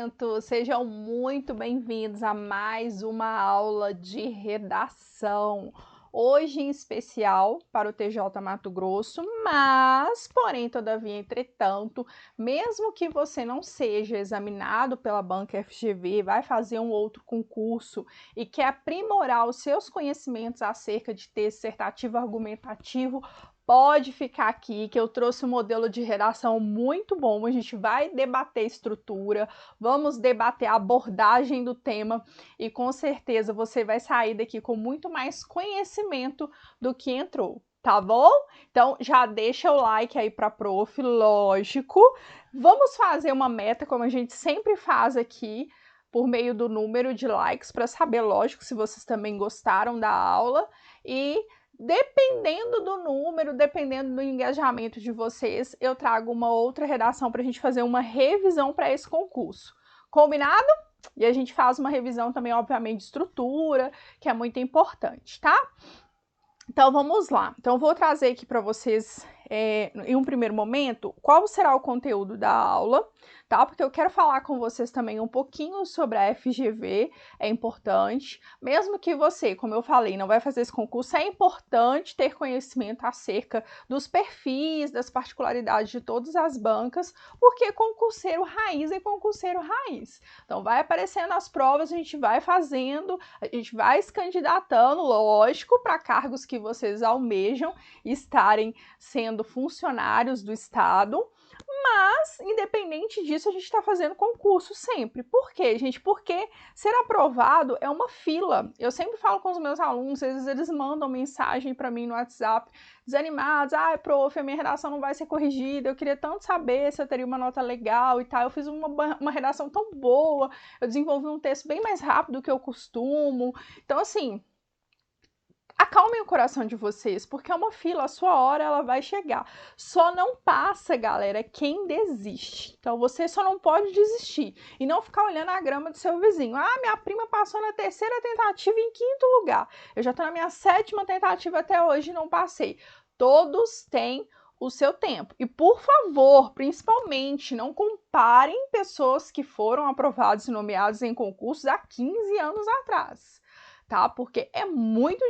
momento, sejam muito bem-vindos a mais uma aula de redação. Hoje em especial para o TJ Mato Grosso, mas, porém, todavia, entretanto, mesmo que você não seja examinado pela banca FGV, vai fazer um outro concurso e quer aprimorar os seus conhecimentos acerca de texto dissertativo argumentativo, pode ficar aqui que eu trouxe um modelo de redação muito bom. A gente vai debater estrutura, vamos debater a abordagem do tema e com certeza você vai sair daqui com muito mais conhecimento do que entrou, tá bom? Então já deixa o like aí para prof, lógico. Vamos fazer uma meta como a gente sempre faz aqui, por meio do número de likes, para saber, lógico, se vocês também gostaram da aula e dependendo do número, dependendo do engajamento de vocês, eu trago uma outra redação para a gente fazer uma revisão para esse concurso. Combinado? E a gente faz uma revisão também, obviamente, de estrutura, que é muito importante, tá? Então, vamos lá. Então, eu vou trazer aqui para vocês, em um primeiro momento, qual será o conteúdo da aula, tá? Porque eu quero falar com vocês também um pouquinho sobre a FGV, é importante. Mesmo que você, como eu falei, não vai fazer esse concurso, é importante ter conhecimento acerca dos perfis, das particularidades de todas as bancas, porque concurseiro raiz é concurseiro raiz. Então, vai aparecendo as provas, a gente vai fazendo, a gente vai se candidatando, lógico, para cargos que vocês almejam estarem sendo funcionários do Estado, mas, independente disso, a gente está fazendo concurso sempre. Por quê, gente? Porque ser aprovado é uma fila. Eu sempre falo com os meus alunos, às vezes eles mandam mensagem para mim no WhatsApp, desanimados, prof, a minha redação não vai ser corrigida, eu queria tanto saber se eu teria uma nota legal e tal, eu fiz uma redação tão boa, eu desenvolvi um texto bem mais rápido do que eu costumo. Então, assim, acalmem o coração de vocês, porque é uma fila, a sua hora ela vai chegar. Só não passa, galera, quem desiste. Então você só não pode desistir e não ficar olhando a grama do seu vizinho. Minha prima passou na terceira tentativa em quinto lugar. Eu já tô na minha sétima tentativa até hoje e não passei. Todos têm o seu tempo. E, por favor, principalmente, não comparem pessoas que foram aprovadas e nomeadas em concursos há 15 anos atrás, tá? Porque é muito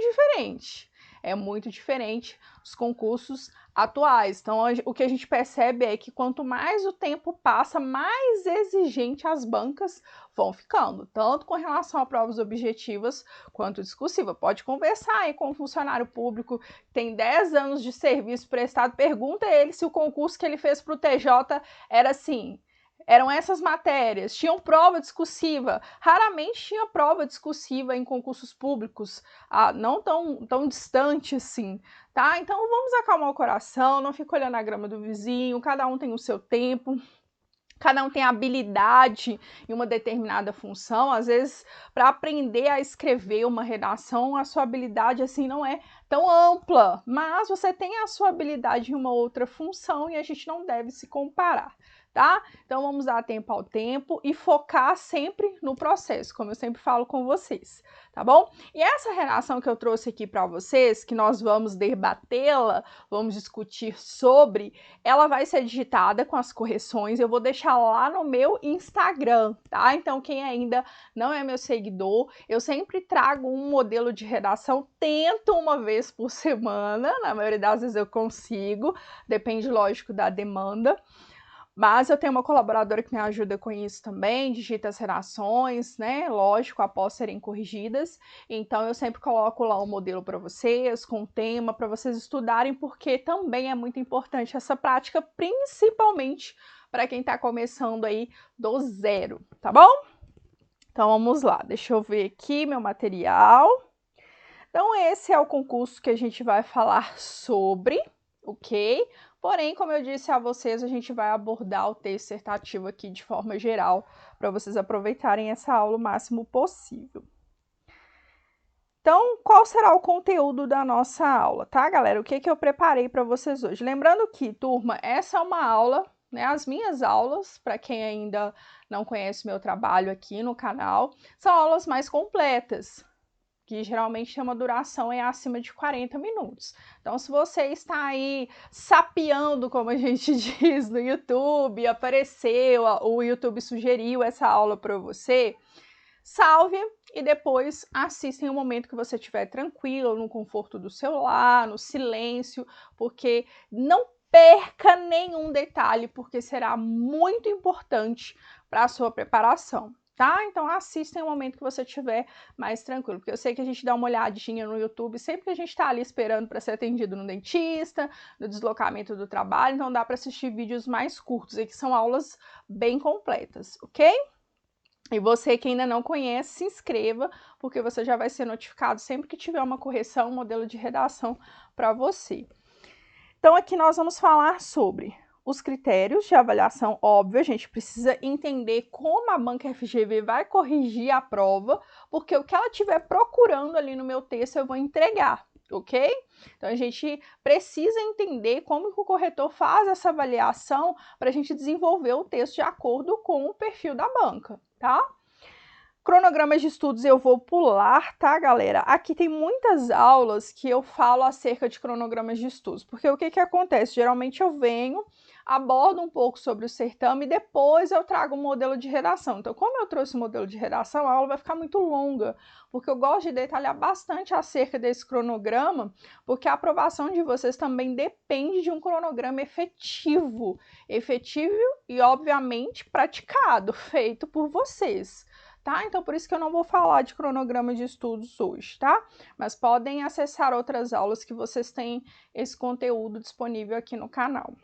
diferente os concursos atuais. Então, o que a gente percebe é que quanto mais o tempo passa, mais exigente as bancas vão ficando, tanto com relação a provas objetivas quanto discursiva. Pode conversar aí com um funcionário público que tem 10 anos de serviço prestado, pergunta a ele se o concurso que ele fez para o TJ era assim. Eram essas matérias, tinham prova discursiva, raramente tinha prova discursiva em concursos públicos, não tão distante assim, tá? Então vamos acalmar o coração, não fica olhando a grama do vizinho, cada um tem o seu tempo, cada um tem habilidade em uma determinada função. Às vezes, para aprender a escrever uma redação, a sua habilidade assim não é tão ampla, mas você tem a sua habilidade em uma outra função e a gente não deve se comparar, tá? Então vamos dar tempo ao tempo e focar sempre no processo, como eu sempre falo com vocês, tá bom? E essa redação que eu trouxe aqui para vocês, que nós vamos debatê-la, vamos discutir sobre, ela vai ser digitada com as correções, eu vou deixar lá no meu Instagram, tá? Então quem ainda não é meu seguidor, eu sempre trago um modelo de redação, tento uma vez por semana, na maioria das vezes eu consigo, depende, lógico, da demanda. Mas eu tenho uma colaboradora que me ajuda com isso também, digita as redações, né? Lógico, após serem corrigidas. Então, eu sempre coloco lá um modelo para vocês, com um tema, para vocês estudarem, porque também é muito importante essa prática, principalmente para quem está começando aí do zero, tá bom? Então, vamos lá. Deixa eu ver aqui meu material. Então, esse é o concurso que a gente vai falar sobre, ok? Porém, como eu disse a vocês, a gente vai abordar o texto dissertativo aqui de forma geral, para vocês aproveitarem essa aula o máximo possível. Então, qual será o conteúdo da nossa aula, tá, galera? O que eu preparei para vocês hoje? Lembrando que, turma, essa é uma aula, né? As minhas aulas, para quem ainda não conhece o meu trabalho aqui no canal, são aulas mais completas. que geralmente tem uma duração acima de 40 minutos. Então, se você está aí sapeando, como a gente diz no YouTube, apareceu, o YouTube sugeriu essa aula para você, salve e depois assista em um momento que você estiver tranquilo, no conforto do seu lar, no silêncio, porque não perca nenhum detalhe, porque será muito importante para a sua preparação. Tá? Então assista em um momento que você estiver mais tranquilo, porque eu sei que a gente dá uma olhadinha no YouTube sempre que a gente está ali esperando para ser atendido no dentista, no deslocamento do trabalho, então dá para assistir vídeos mais curtos, e que são aulas bem completas, ok? E você que ainda não conhece, se inscreva, porque você já vai ser notificado sempre que tiver uma correção, um modelo de redação para você. Então aqui nós vamos falar sobre os critérios de avaliação. Óbvio, a gente precisa entender como a banca FGV vai corrigir a prova, porque o que ela estiver procurando ali no meu texto eu vou entregar, ok? Então a gente precisa entender como que o corretor faz essa avaliação para a gente desenvolver o texto de acordo com o perfil da banca, tá? Cronogramas de estudos eu vou pular, tá, galera? Aqui tem muitas aulas que eu falo acerca de cronogramas de estudos, porque o que que acontece? Geralmente eu venho, abordo um pouco sobre o certame e depois eu trago um modelo de redação. Então, como eu trouxe o modelo de redação, a aula vai ficar muito longa, porque eu gosto de detalhar bastante acerca desse cronograma, porque a aprovação de vocês também depende de um cronograma efetivo e, obviamente, praticado, feito por vocês. Tá? Então, por isso que eu não vou falar de cronograma de estudos hoje, tá? Mas podem acessar outras aulas que vocês têm esse conteúdo disponível aqui no canal.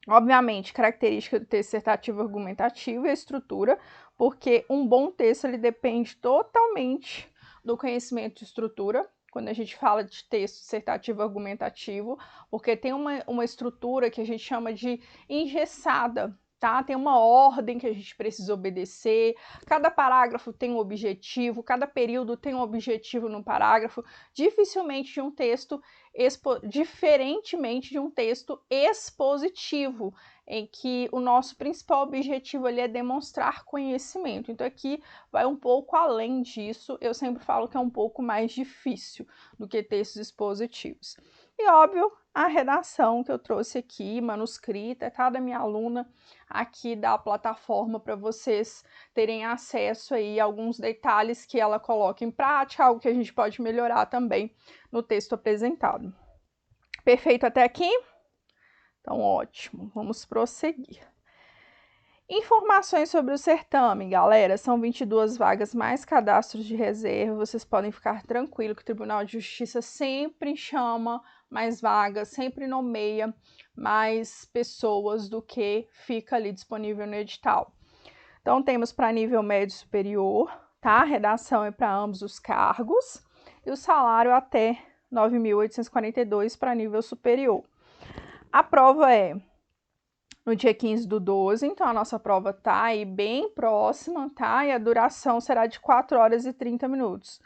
Obviamente, característica do texto dissertativo argumentativo e a estrutura, porque um bom texto ele depende totalmente do conhecimento de estrutura, quando a gente fala de texto dissertativo argumentativo, porque tem uma estrutura que a gente chama de engessada, tá? Tem uma ordem que a gente precisa obedecer, cada parágrafo tem um objetivo, cada período tem um objetivo no parágrafo, diferentemente de um texto expositivo, em que o nosso principal objetivo ali é demonstrar conhecimento. Então aqui vai um pouco além disso, eu sempre falo que é um pouco mais difícil do que textos expositivos. E óbvio, a redação que eu trouxe aqui, manuscrita, tá, da minha aluna aqui da plataforma para vocês terem acesso aí a alguns detalhes que ela coloca em prática, algo que a gente pode melhorar também no texto apresentado. Perfeito até aqui? Então, ótimo. Vamos prosseguir. Informações sobre o certame, galera, são 22 vagas mais cadastros de reserva, vocês podem ficar tranquilos que o Tribunal de Justiça sempre chama mais vagas, sempre nomeia mais pessoas do que fica ali disponível no edital. Então, temos para nível médio superior, tá? A redação é para ambos os cargos e o salário até R$ 9.842 para nível superior. A prova é no dia 15/12, então a nossa prova tá aí bem próxima, tá? E a duração será de 4 horas e 30 minutos.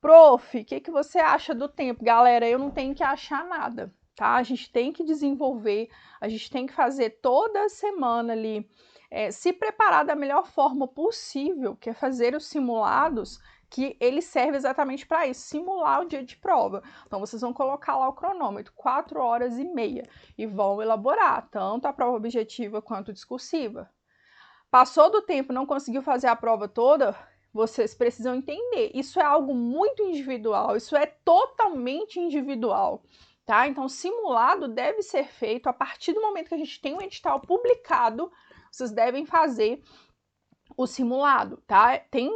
Prof, o que você acha do tempo? Galera, eu não tenho que achar nada, tá? A gente tem que desenvolver, a gente tem que fazer toda semana ali, se preparar da melhor forma possível, que é fazer os simulados, que ele serve exatamente para isso, simular o dia de prova. Então, vocês vão colocar lá o cronômetro, 4 horas e meia, e vão elaborar tanto a prova objetiva quanto discursiva. Passou do tempo, não conseguiu fazer a prova toda, vocês precisam entender, isso é algo muito individual, isso é totalmente individual, tá? Então, o simulado deve ser feito a partir do momento que a gente tem um edital publicado, vocês devem fazer o simulado, tá? Tem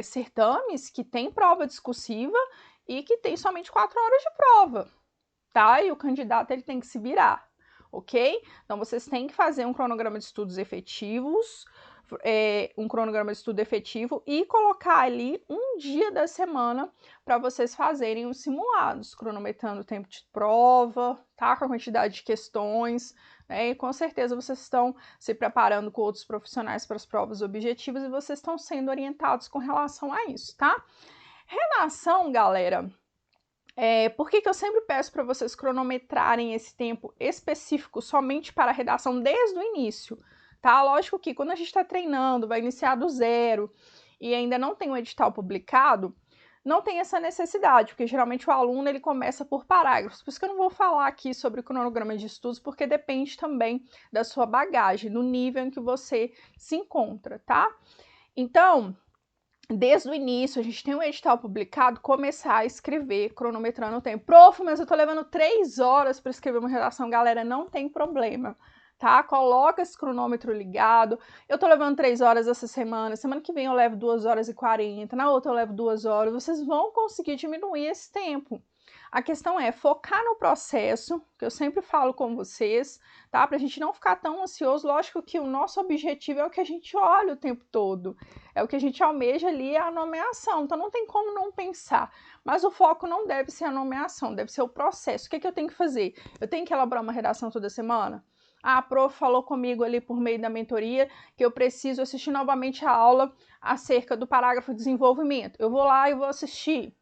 certames que tem prova discursiva e que tem somente 4 horas de prova, tá? E o candidato ele tem que se virar, ok? Então, vocês têm que fazer um cronograma de estudos efetivos, um cronograma de estudo efetivo e colocar ali um dia da semana para vocês fazerem os simulados, cronometrando o tempo de prova, tá? Com a quantidade de questões, né? E com certeza vocês estão se preparando com outros profissionais para as provas objetivas e vocês estão sendo orientados com relação a isso, tá? Redação, galera, por que eu sempre peço para vocês cronometrarem esse tempo específico somente para a redação desde o início, tá? Lógico que quando a gente está treinando, vai iniciar do zero e ainda não tem um edital publicado, não tem essa necessidade, porque geralmente o aluno ele começa por parágrafos. Por isso que eu não vou falar aqui sobre o cronograma de estudos, porque depende também da sua bagagem, do nível em que você se encontra, tá? Então, desde o início, a gente tem um edital publicado, começar a escrever, cronometrando o tempo. Prof, mas eu tô levando 3 horas para escrever uma redação. Galera, não tem problema, tá? Coloca esse cronômetro ligado. Eu tô levando 3 horas essa semana que vem eu levo 2 horas e 40, na outra eu levo 2 horas. Vocês vão conseguir diminuir esse tempo. A questão é focar no processo, que eu sempre falo com vocês, tá? Pra gente não ficar tão ansioso. Lógico que o nosso objetivo é o que a gente olha o tempo todo. É o que a gente almeja ali, é a nomeação. Então não tem como não pensar. Mas o foco não deve ser a nomeação, deve ser o processo. O que é que eu tenho que fazer? Eu tenho que elaborar uma redação toda semana? A prof falou comigo ali por meio da mentoria que eu preciso assistir novamente a aula acerca do parágrafo de desenvolvimento. Eu vou lá e vou assistir.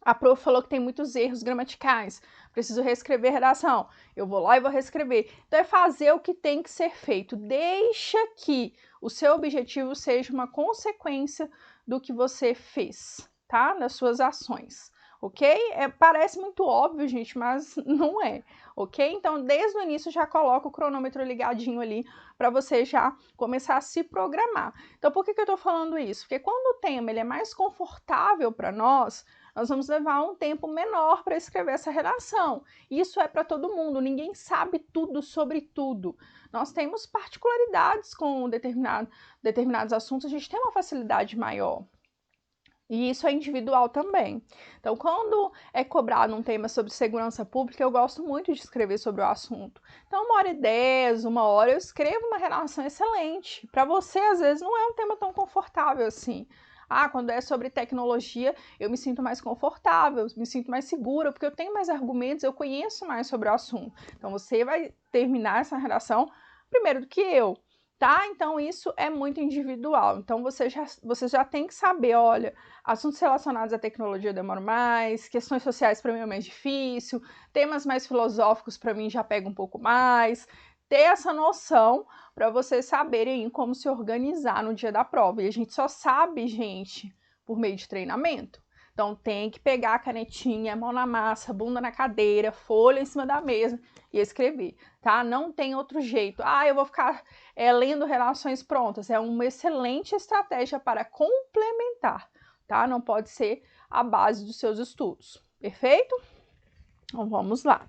A prof falou que tem muitos erros gramaticais, preciso reescrever a redação. Eu vou lá e vou reescrever. Então é fazer o que tem que ser feito. Deixa que o seu objetivo seja uma consequência do que você fez, tá? Das suas ações, ok? Parece muito óbvio, gente, mas não é, ok? Então, desde o início, já coloca o cronômetro ligadinho ali para você já começar a se programar. Então, por que eu tô falando isso? Porque quando o tema ele é mais confortável para nós vamos levar um tempo menor para escrever essa redação. Isso é para todo mundo, ninguém sabe tudo sobre tudo. Nós temos particularidades com determinados assuntos, a gente tem uma facilidade maior. E isso é individual também. Então, quando é cobrado um tema sobre segurança pública, eu gosto muito de escrever sobre o assunto. Então, 1h10, 1 hora, eu escrevo uma redação excelente. Para você, às vezes, não é um tema tão confortável assim. Quando é sobre tecnologia, eu me sinto mais confortável, me sinto mais segura, porque eu tenho mais argumentos, eu conheço mais sobre o assunto. Então, você vai terminar essa redação primeiro do que eu, tá? Então, isso é muito individual. Então, você já tem que saber, olha, assuntos relacionados à tecnologia demoram mais, questões sociais para mim é mais difícil, temas mais filosóficos para mim já pega um pouco mais. Ter essa noção para vocês saberem como se organizar no dia da prova. E a gente só sabe, gente, por meio de treinamento. Então, tem que pegar a canetinha, mão na massa, bunda na cadeira, folha em cima da mesa e escrever, tá? Não tem outro jeito. Eu vou ficar lendo redações prontas. É uma excelente estratégia para complementar, tá? Não pode ser a base dos seus estudos. Perfeito? Então, vamos lá.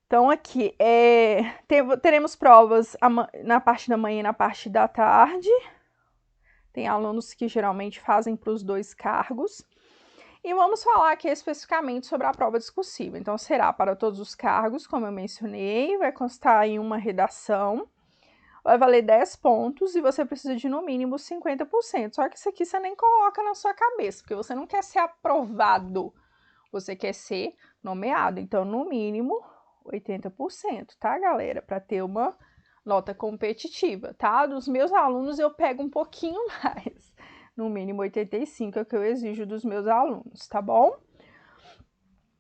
Então, aqui, teremos provas na parte da manhã e na parte da tarde. Tem alunos que geralmente fazem para os 2 cargos. E vamos falar aqui especificamente sobre a prova discursiva. Então, será para todos os cargos, como eu mencionei, vai constar em uma redação, vai valer 10 pontos e você precisa de, no mínimo, 50%. Só que isso aqui você nem coloca na sua cabeça, porque você não quer ser aprovado, você quer ser nomeado. Então, no mínimo 80%, tá, galera? Para ter uma nota competitiva, tá? Dos meus alunos eu pego um pouquinho mais, no mínimo 85% é o que eu exijo dos meus alunos, tá bom?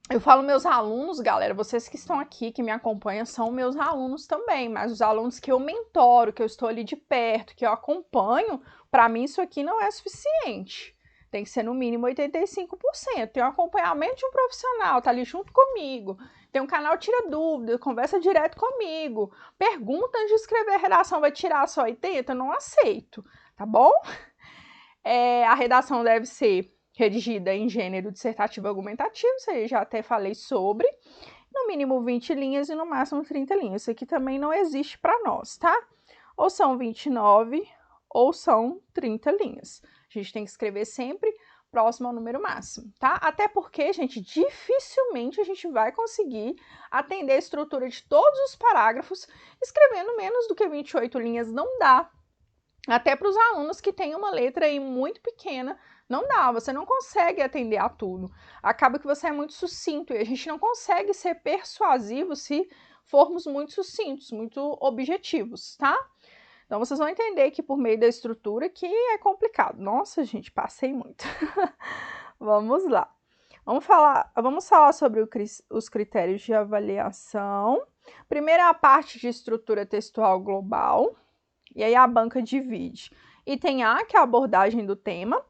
Eu falo meus alunos, galera, vocês que estão aqui, que me acompanham, são meus alunos também, mas os alunos que eu mentoro, que eu estou ali de perto, que eu acompanho, para mim isso aqui não é suficiente. Tem que ser no mínimo 85%. Tem um acompanhamento de um profissional, tá ali junto comigo. Tem um canal Tira Dúvida, conversa direto comigo. Pergunta antes de escrever a redação, vai tirar só 80%? Eu não aceito, tá bom? A redação deve ser redigida em gênero dissertativo argumentativo, isso aí já até falei sobre. No mínimo 20 linhas e no máximo 30 linhas. Isso aqui também não existe para nós, tá? Ou são 29 ou são 30 linhas. A gente tem que escrever sempre próximo ao número máximo, tá? Até porque, gente, dificilmente a gente vai conseguir atender a estrutura de todos os parágrafos escrevendo menos do que 28 linhas, não dá. Até para os alunos que têm uma letra aí muito pequena, não dá, você não consegue atender a tudo. Acaba que você é muito sucinto e a gente não consegue ser persuasivo se formos muito sucintos, muito objetivos, tá? Então, vocês vão entender que por meio da estrutura que é complicado. Nossa, gente, passei muito. Vamos lá. Vamos falar sobre os critérios de avaliação. Primeiro é a parte de estrutura textual global. E aí a banca divide. Item A, que é a abordagem do tema.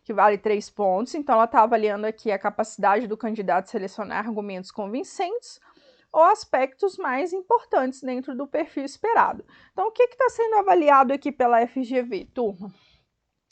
que vale 3 pontos. Então, ela está avaliando aqui a capacidade do candidato a selecionar argumentos convincentes ou aspectos mais importantes dentro do perfil esperado. Então, o que está sendo avaliado aqui pela FGV, turma?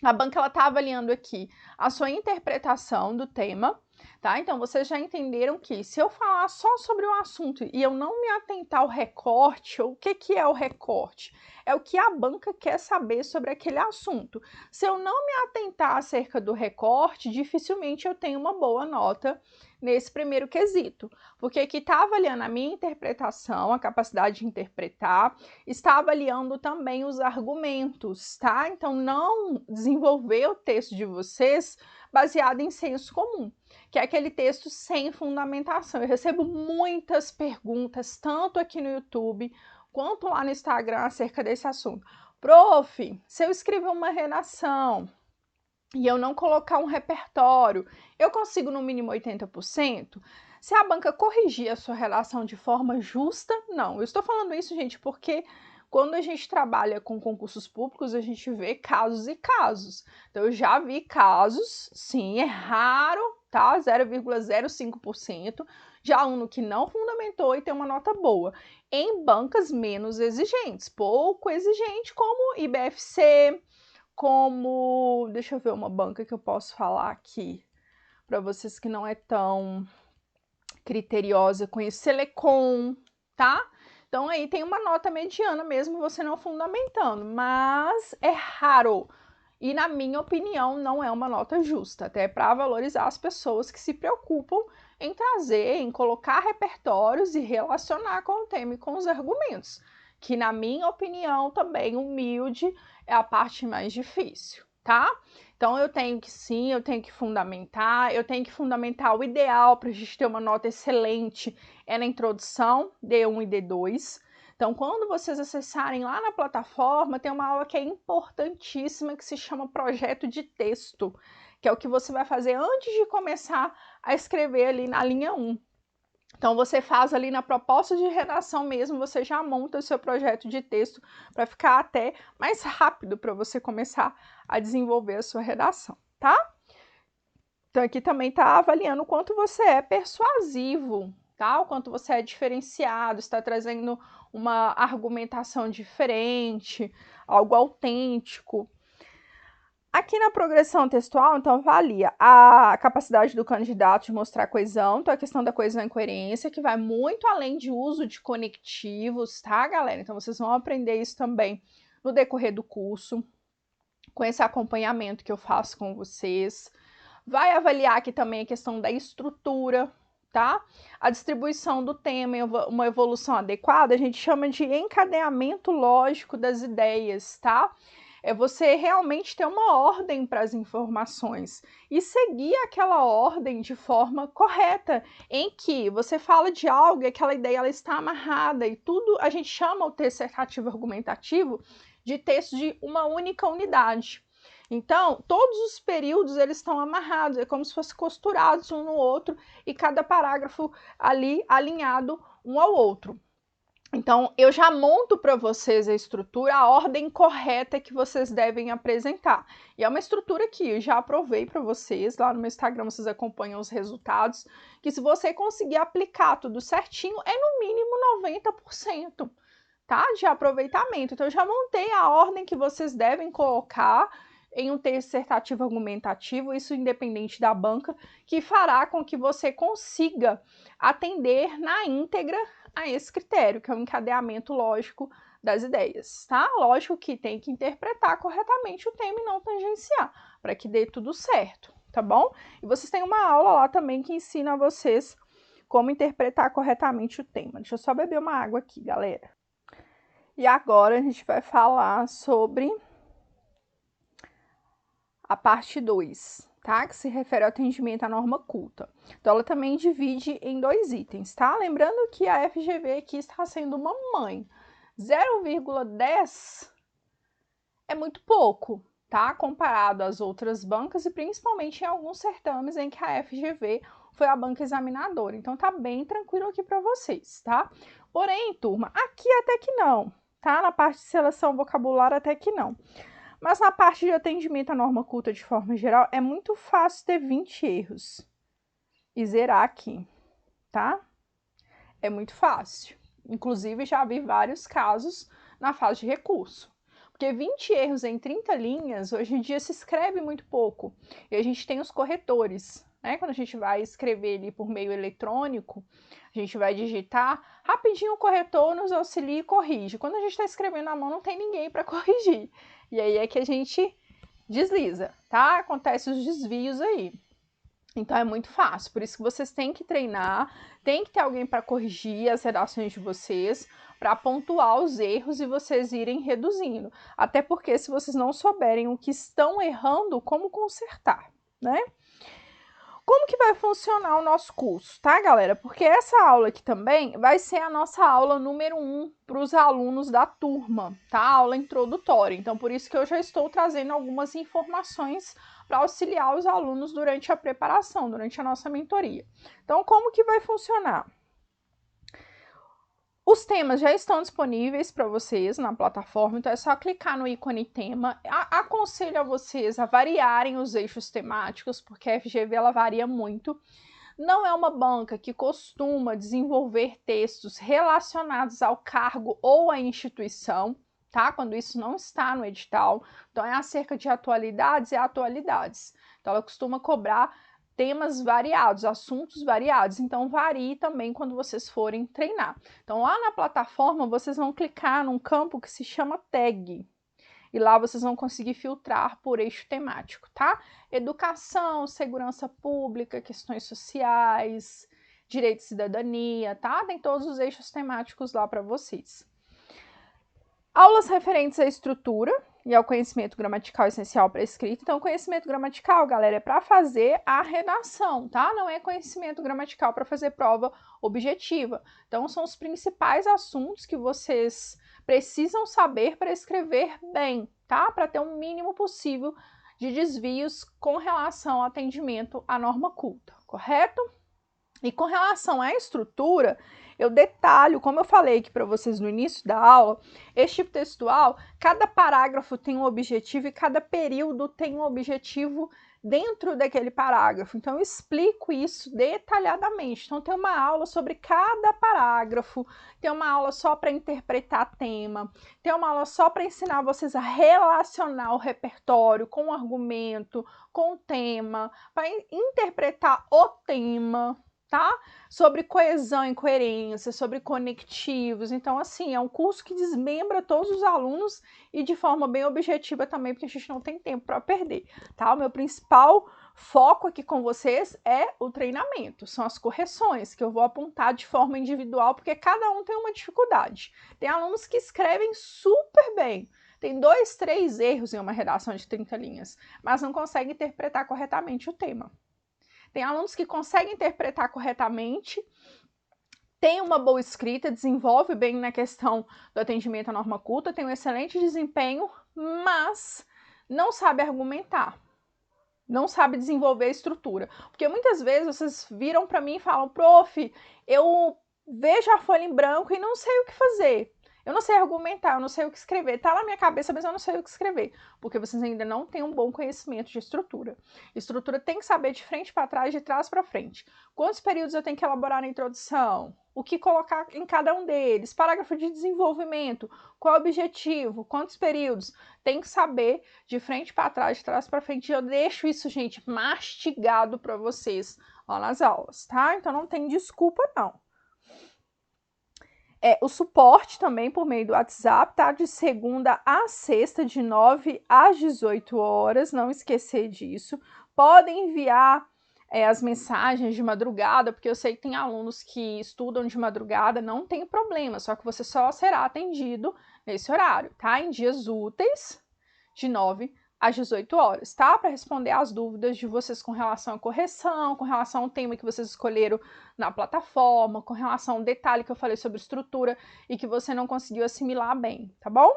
A banca está avaliando aqui a sua interpretação do tema, tá? Então, vocês já entenderam que se eu falar só sobre o assunto e eu não me atentar ao recorte, o que é o recorte? É o que a banca quer saber sobre aquele assunto. Se eu não me atentar acerca do recorte, dificilmente eu tenho uma boa nota nesse primeiro quesito, porque aqui está avaliando a minha interpretação, a capacidade de interpretar, está avaliando também os argumentos, tá? Então, não desenvolver o texto de vocês baseado em senso comum, que é aquele texto sem fundamentação. Eu recebo muitas perguntas, tanto aqui no YouTube, quanto lá no Instagram, acerca desse assunto. Prof, se eu escrever uma redação e eu não colocar um repertório, eu consigo no mínimo 80%? Se a banca corrigir a sua redação de forma justa, não. Eu estou falando isso, gente, porque quando a gente trabalha com concursos públicos, a gente vê casos e casos. Então, eu já vi casos, sim, é raro, tá? 0,05% de aluno que não fundamentou e tem uma nota boa. Em bancas menos exigentes, pouco exigente, como IBFC, como, deixa eu ver uma banca que eu posso falar aqui para vocês que não é tão criteriosa, conheço Selecom, tá? Então aí tem uma nota mediana mesmo você não fundamentando, mas é raro. E na minha opinião não é uma nota justa, até para valorizar as pessoas que se preocupam em trazer, em colocar repertórios e relacionar com o tema e com os argumentos, que na minha opinião também humilde é a parte mais difícil, tá? Então eu tenho que sim, eu tenho que fundamentar o ideal para a gente ter uma nota excelente é na introdução, D1 e D2. Então, quando vocês acessarem lá na plataforma, tem uma aula que é importantíssima que se chama projeto de texto, que é o que você vai fazer antes de começar a escrever ali na linha 1. Então, você faz ali na proposta de redação mesmo, você já monta o seu projeto de texto para ficar até mais rápido para você começar a desenvolver a sua redação, tá? Então, aqui também está avaliando o quanto você é persuasivo, tá? O quanto você é diferenciado, está trazendo uma argumentação diferente, algo autêntico. Aqui na progressão textual, então, avalia a capacidade do candidato de mostrar coesão, então a questão da coesão e coerência, que vai muito além de uso de conectivos, tá, galera? Então, vocês vão aprender isso também no decorrer do curso, com esse acompanhamento que eu faço com vocês. Vai avaliar aqui também a questão da estrutura, tá? A distribuição do tema e uma evolução adequada, a gente chama de encadeamento lógico das ideias, tá? É você realmente ter uma ordem para as informações e seguir aquela ordem de forma correta, em que você fala de algo e aquela ideia ela está amarrada e tudo, a gente chama o texto dissertativo argumentativo de texto de uma única unidade. Então, todos os períodos eles estão amarrados, é como se fossem costurados um no outro e cada parágrafo ali alinhado um ao outro. Então, eu já monto para vocês a estrutura, a ordem correta que vocês devem apresentar. E é uma estrutura que eu já aprovei para vocês, lá no meu Instagram vocês acompanham os resultados, que se você conseguir aplicar tudo certinho, é no mínimo 90%, tá? De aproveitamento. Então, eu já montei a ordem que vocês devem colocar em um texto dissertativo argumentativo, isso independente da banca, que fará com que você consiga atender na íntegra a esse critério, que é o encadeamento lógico das ideias, tá? Lógico que tem que interpretar corretamente o tema e não tangenciar, para que dê tudo certo, tá bom? E vocês têm uma aula lá também que ensina a vocês como interpretar corretamente o tema. Deixa eu só beber uma água aqui, galera. E agora a gente vai falar sobre a parte 2, tá? Que se refere ao atendimento à norma culta. Então, ela também divide em 2 itens, tá? Lembrando que a FGV aqui está sendo uma mãe. 0,10 é muito pouco, tá? Comparado às outras bancas e principalmente em alguns certames em que a FGV foi a banca examinadora. Então, tá bem tranquilo aqui para vocês, tá? Porém, turma, aqui até que não, tá? Na parte de seleção vocabulário até que não. Mas na parte de atendimento à norma culta de forma geral, é muito fácil ter 20 erros e zerar aqui, tá? É muito fácil. Inclusive, já vi vários casos na fase de recurso. Porque 20 erros em 30 linhas, hoje em dia se escreve muito pouco. E a gente tem os corretores, né? Quando a gente vai escrever ali por meio eletrônico, a gente vai digitar, rapidinho o corretor nos auxilia e corrige. Quando a gente está escrevendo à mão, não tem ninguém para corrigir. E aí é que a gente desliza, tá? Acontece os desvios aí. Então é muito fácil, por isso que vocês têm que treinar, tem que ter alguém para corrigir as redações de vocês, para pontuar os erros e vocês irem reduzindo. Até porque se vocês não souberem o que estão errando, como consertar, né? Como que vai funcionar o nosso curso, tá, galera? Porque essa aula aqui também vai ser a nossa aula número 1 para os alunos da turma, tá? Aula introdutória. Então, por isso que eu já estou trazendo algumas informações para auxiliar os alunos durante a preparação, durante a nossa mentoria. Então, como que vai funcionar? Os temas já estão disponíveis para vocês na plataforma, então é só clicar no ícone tema. Aconselho a vocês a variarem os eixos temáticos, porque a FGV ela varia muito. Não é uma banca que costuma desenvolver textos relacionados ao cargo ou à instituição, tá? Quando isso não está no edital. Então, é acerca de atualidades e atualidades. Então, ela costuma cobrar temas variados, assuntos variados, então varie também quando vocês forem treinar. Então lá na plataforma vocês vão clicar num campo que se chama tag, e lá vocês vão conseguir filtrar por eixo temático, tá? Educação, segurança pública, questões sociais, direito e cidadania, tá? Tem todos os eixos temáticos lá para vocês. Aulas referentes à estrutura e ao conhecimento gramatical essencial para escrita. Então, conhecimento gramatical, galera, é para fazer a redação, tá? Não é conhecimento gramatical para fazer prova objetiva. Então, são os principais assuntos que vocês precisam saber para escrever bem, tá? Para ter um mínimo possível de desvios com relação ao atendimento à norma culta, correto? E com relação à estrutura, eu detalho, como eu falei aqui para vocês no início da aula, este tipo textual, cada parágrafo tem um objetivo e cada período tem um objetivo dentro daquele parágrafo. Então, eu explico isso detalhadamente. Então, tem uma aula sobre cada parágrafo, tem uma aula só para interpretar tema, tem uma aula só para ensinar vocês a relacionar o repertório com o argumento, com o tema, para interpretar o tema, tá? Sobre coesão e coerência, sobre conectivos. Então, assim, é um curso que desmembra todos os alunos e de forma bem objetiva também, porque a gente não tem tempo para perder, tá? O meu principal foco aqui com vocês é o treinamento, são as correções que eu vou apontar de forma individual, porque cada um tem uma dificuldade. Tem alunos que escrevem super bem, tem 2, 3 erros em uma redação de 30 linhas, mas não conseguem interpretar corretamente o tema. Tem alunos que conseguem interpretar corretamente, tem uma boa escrita, desenvolve bem na questão do atendimento à norma culta, tem um excelente desempenho, mas não sabe argumentar, não sabe desenvolver a estrutura. Porque muitas vezes vocês viram para mim e falam, prof, eu vejo a folha em branco e não sei o que fazer. Eu não sei argumentar, eu não sei o que escrever. Tá na minha cabeça, mas eu não sei o que escrever. Porque vocês ainda não têm um bom conhecimento de estrutura. Estrutura tem que saber de frente para trás, de trás para frente. Quantos períodos eu tenho que elaborar na introdução? O que colocar em cada um deles? Parágrafo de desenvolvimento. Qual é o objetivo? Quantos períodos? Tem que saber de frente para trás, de trás para frente. Eu deixo isso, gente, mastigado para vocês lá nas aulas, tá? Então não tem desculpa, não. O suporte também por meio do WhatsApp, tá? De segunda a sexta, de 9 às 18 horas, não esquecer disso. Podem enviar as mensagens de madrugada, porque eu sei que tem alunos que estudam de madrugada, não tem problema, só que você só será atendido nesse horário, tá? Em dias úteis, de 9 às 18 horas, tá? Para responder às dúvidas de vocês com relação à correção, com relação ao tema que vocês escolheram na plataforma, com relação ao detalhe que eu falei sobre estrutura e que você não conseguiu assimilar bem, tá bom?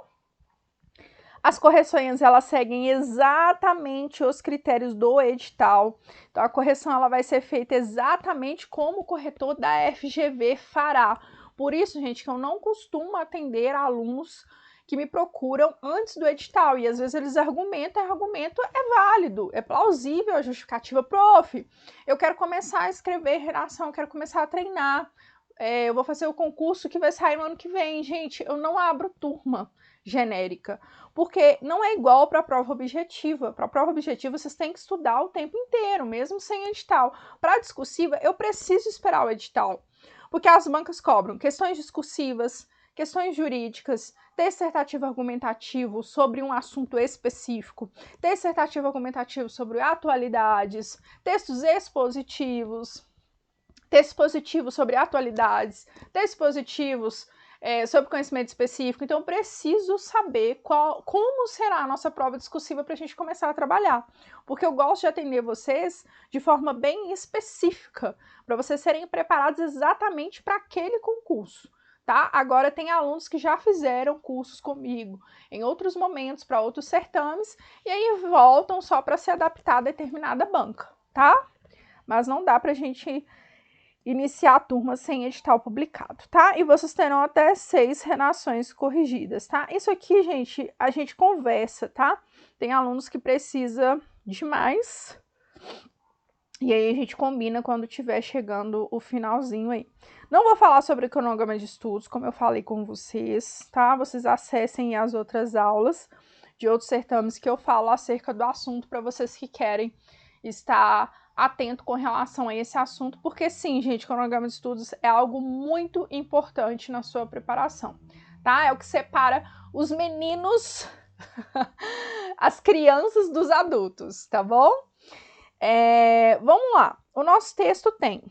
As correções, elas seguem exatamente os critérios do edital. Então, a correção ela vai ser feita exatamente como o corretor da FGV fará. Por isso, gente, que eu não costumo atender alunos que me procuram antes do edital, e às vezes eles argumentam, e argumento é válido, é plausível a justificativa. Prof, eu quero começar a escrever redação, eu quero começar a treinar, eu vou fazer o concurso que vai sair no ano que vem. Gente, eu não abro turma genérica, porque não é igual para a prova objetiva. Para a prova objetiva, vocês têm que estudar o tempo inteiro, mesmo sem edital. Para a discursiva, eu preciso esperar o edital, porque as bancas cobram questões discursivas, questões jurídicas, dissertativo argumentativo sobre um assunto específico, dissertativo argumentativo sobre atualidades, textos expositivos, textos positivos sobre atualidades, textos positivos sobre conhecimento específico. Então, eu preciso saber como será a nossa prova discursiva para a gente começar a trabalhar, porque eu gosto de atender vocês de forma bem específica, para vocês serem preparados exatamente para aquele concurso. Tá? Agora tem alunos que já fizeram cursos comigo em outros momentos, para outros certames, e aí voltam só para se adaptar a determinada banca, tá? Mas não dá para a gente iniciar a turma sem edital publicado, tá? E vocês terão até 6 redações corrigidas, tá? Isso aqui, gente, a gente conversa, tá? Tem alunos que precisa de mais, e aí a gente combina quando tiver chegando o finalzinho aí. Não vou falar sobre cronograma de estudos, como eu falei com vocês, tá? Vocês acessem as outras aulas de outros certames que eu falo acerca do assunto para vocês que querem estar atento com relação a esse assunto, porque sim, gente, cronograma de estudos é algo muito importante na sua preparação, tá? É o que separa os meninos, as crianças dos adultos, tá bom? Vamos lá, o nosso texto tem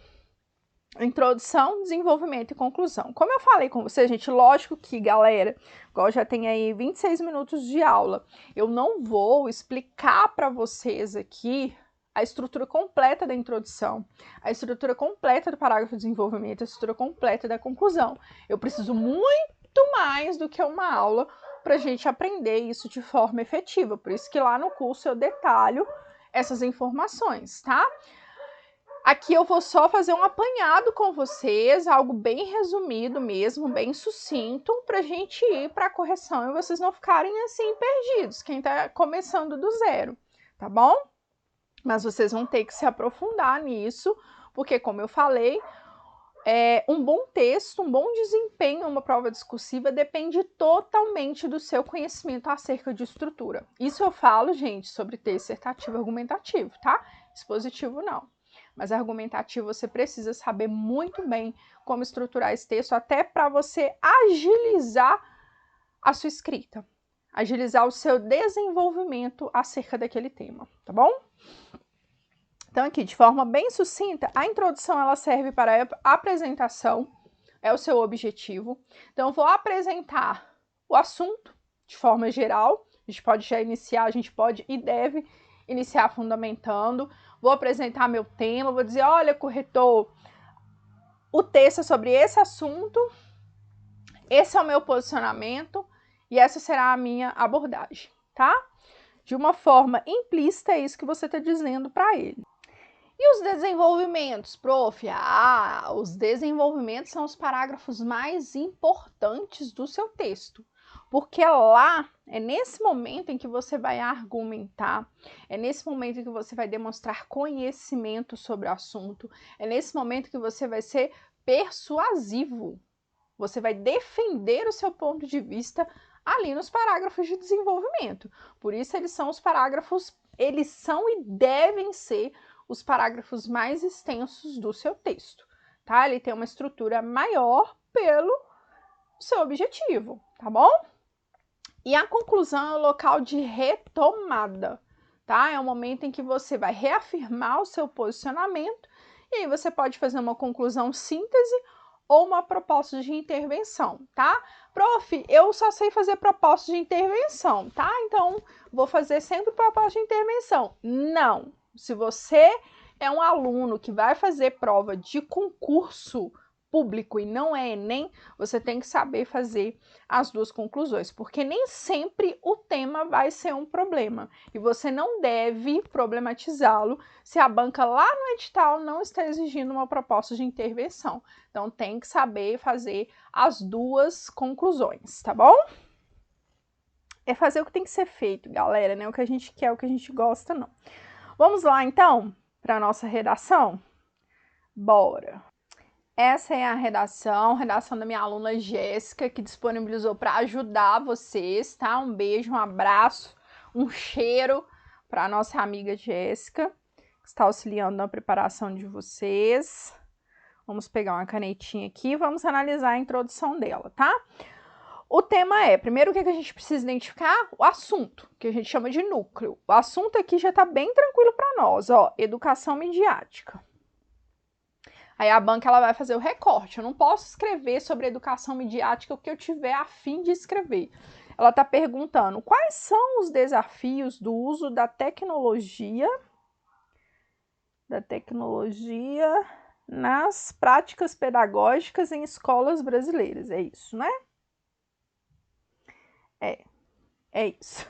introdução, desenvolvimento e conclusão. Como eu falei com você, gente, lógico que, galera, igual já tem aí 26 minutos de aula, eu não vou explicar para vocês aqui a estrutura completa da introdução, a estrutura completa do parágrafo de desenvolvimento, a estrutura completa da conclusão. Eu preciso muito mais do que uma aula para a gente aprender isso de forma efetiva. Por isso que lá no curso eu detalho essas informações, tá? Aqui eu vou só fazer um apanhado com vocês, algo bem resumido mesmo, bem sucinto, para a gente ir para a correção e vocês não ficarem assim perdidos, quem está começando do zero, tá bom? Mas vocês vão ter que se aprofundar nisso, porque, como eu falei, um bom texto, um bom desempenho em uma prova discursiva depende totalmente do seu conhecimento acerca de estrutura. Isso eu falo, gente, sobre texto dissertativo argumentativo, tá? Expositivo não. Mas argumentativo você precisa saber muito bem como estruturar esse texto, até para você agilizar a sua escrita, agilizar o seu desenvolvimento acerca daquele tema, tá bom? Então, aqui, de forma bem sucinta, a introdução ela serve para a apresentação, é o seu objetivo. Então, eu vou apresentar o assunto de forma geral, a gente pode já iniciar, a gente pode e deve iniciar fundamentando. Vou apresentar meu tema, vou dizer, olha, corretor, o texto é sobre esse assunto, esse é o meu posicionamento e essa será a minha abordagem, tá? De uma forma implícita, é isso que você está dizendo para ele. E os desenvolvimentos, prof? Os desenvolvimentos são os parágrafos mais importantes do seu texto, porque lá é nesse momento em que você vai argumentar, é nesse momento em que você vai demonstrar conhecimento sobre o assunto, é nesse momento que você vai ser persuasivo, você vai defender o seu ponto de vista ali nos parágrafos de desenvolvimento. Por isso eles são os parágrafos, eles são e devem ser os parágrafos mais extensos do seu texto, tá? Ele tem uma estrutura maior pelo seu objetivo, tá bom? E a conclusão é o local de retomada, tá? É o momento em que você vai reafirmar o seu posicionamento e aí você pode fazer uma conclusão síntese ou uma proposta de intervenção, tá? Prof, eu só sei fazer proposta de intervenção, tá? Então, vou fazer sempre proposta de intervenção. Não! Se você é um aluno que vai fazer prova de concurso público e não é Enem, você tem que saber fazer as duas conclusões, porque nem sempre o tema vai ser um problema e você não deve problematizá-lo se a banca lá no edital não está exigindo uma proposta de intervenção. Então, tem que saber fazer as duas conclusões, tá bom? É fazer o que tem que ser feito, galera, né? O que a gente quer, o que a gente gosta, não. Vamos lá, então, para a nossa redação? Bora! Essa é a redação da minha aluna Jéssica, que disponibilizou para ajudar vocês, tá? Um beijo, um abraço, um cheiro para a nossa amiga Jéssica, que está auxiliando na preparação de vocês. Vamos pegar uma canetinha aqui e vamos analisar a introdução dela, tá? O tema é, primeiro, o que a gente precisa identificar? O assunto, que a gente chama de núcleo. O assunto aqui já está bem tranquilo para nós, ó, educação midiática. Aí a banca ela vai fazer o recorte. Eu não posso escrever sobre educação midiática o que eu tiver a fim de escrever. Ela está perguntando quais são os desafios do uso da tecnologia nas práticas pedagógicas em escolas brasileiras. É isso, né? É isso.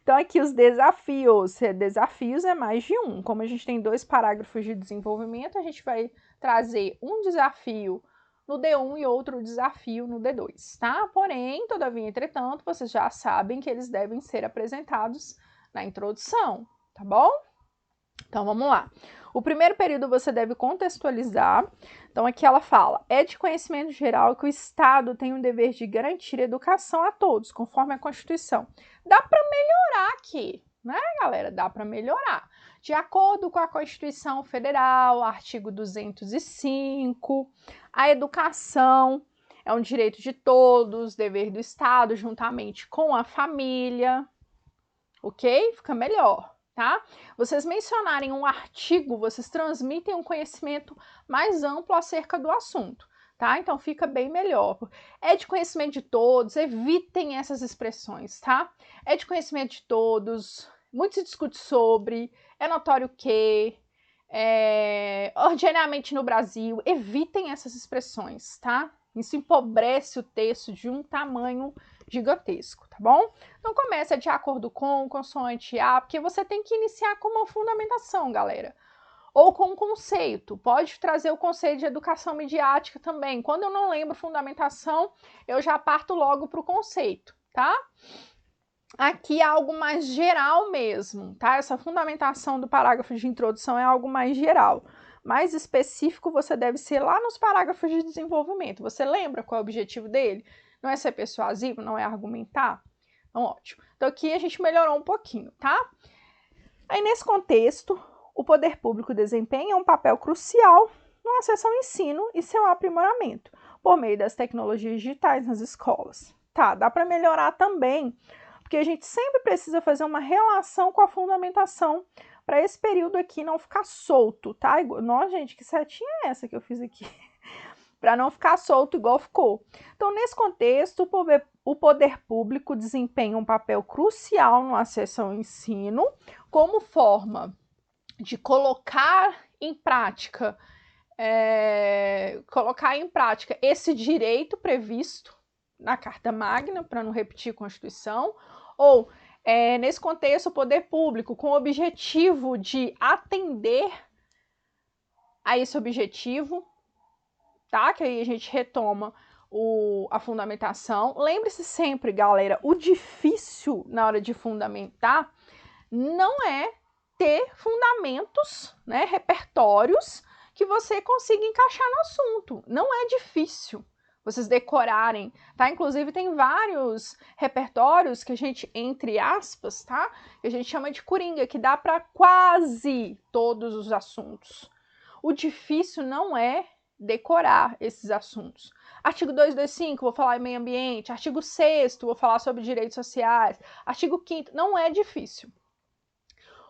Então, aqui os desafios. Desafios é mais de um. Como a gente tem 2 parágrafos de desenvolvimento, a gente vai trazer um desafio no D1 e outro desafio no D2, tá? Porém, todavia, entretanto, vocês já sabem que eles devem ser apresentados na introdução, tá bom? Então, vamos lá. O primeiro período você deve contextualizar. Então, aqui ela fala, é de conhecimento geral que o Estado tem o dever de garantir educação a todos, conforme a Constituição. Dá para melhorar aqui, né, galera? Dá para melhorar. De acordo com a Constituição Federal, artigo 205, a educação é um direito de todos, dever do Estado, juntamente com a família. Ok? Fica melhor. Tá? Vocês mencionarem um artigo, vocês transmitem um conhecimento mais amplo acerca do assunto, tá? Então fica bem melhor. É de conhecimento de todos, evitem essas expressões, tá? É de conhecimento de todos, muito se discute sobre, é notório que, ordinariamente no Brasil, evitem essas expressões, tá? Isso empobrece o texto de um tamanho gigantesco, tá bom? Então começa de acordo com, consoante a, porque você tem que iniciar com uma fundamentação, galera. Ou com um conceito, pode trazer o conceito de educação midiática também. Quando eu não lembro fundamentação, eu já parto logo para o conceito, tá? Aqui é algo mais geral mesmo, tá? Essa fundamentação do parágrafo de introdução é algo mais geral. Mais específico você deve ser lá nos parágrafos de desenvolvimento. Você lembra qual é o objetivo dele? Não é ser persuasivo, não é argumentar? Então, ótimo. Então, aqui a gente melhorou um pouquinho, tá? Aí, nesse contexto, o poder público desempenha um papel crucial no acesso ao ensino e seu aprimoramento, por meio das tecnologias digitais nas escolas. Tá, dá para melhorar também, porque a gente sempre precisa fazer uma relação com a fundamentação para esse período aqui não ficar solto, tá? Nossa, gente, que setinha é essa que eu fiz aqui? Para não ficar solto igual ficou. Então, nesse contexto, o poder público desempenha um papel crucial no acesso ao ensino, como forma de colocar em prática esse direito previsto na Carta Magna, para não repetir a Constituição, ou, nesse contexto, o poder público, com o objetivo de atender a esse objetivo, tá? Que aí a gente retoma a fundamentação. Lembre-se sempre, galera, o difícil na hora de fundamentar não é ter fundamentos, né, repertórios que você consiga encaixar no assunto. Não é difícil vocês decorarem, tá? Inclusive tem vários repertórios que a gente, entre aspas, tá? Que a gente chama de coringa, que dá para quase todos os assuntos. O difícil não é decorar esses assuntos. Artigo 225, vou falar em meio ambiente. Artigo 6º, vou falar sobre direitos sociais. Artigo 5º, não é difícil.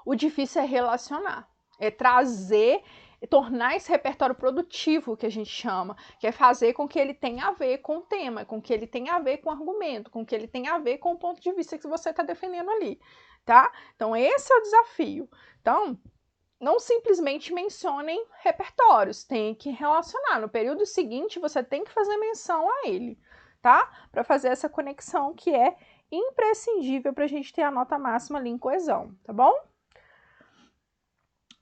O difícil é relacionar, é trazer, tornar esse repertório produtivo, que a gente chama, que é fazer com que ele tenha a ver com o tema, com que ele tenha a ver com o argumento, com que ele tenha a ver com o ponto de vista que você está defendendo ali, tá? Então, esse é o desafio. Então, não simplesmente mencionem repertórios, tem que relacionar. No período seguinte, você tem que fazer menção a ele, tá? Para fazer essa conexão que é imprescindível para a gente ter a nota máxima ali em coesão, tá bom?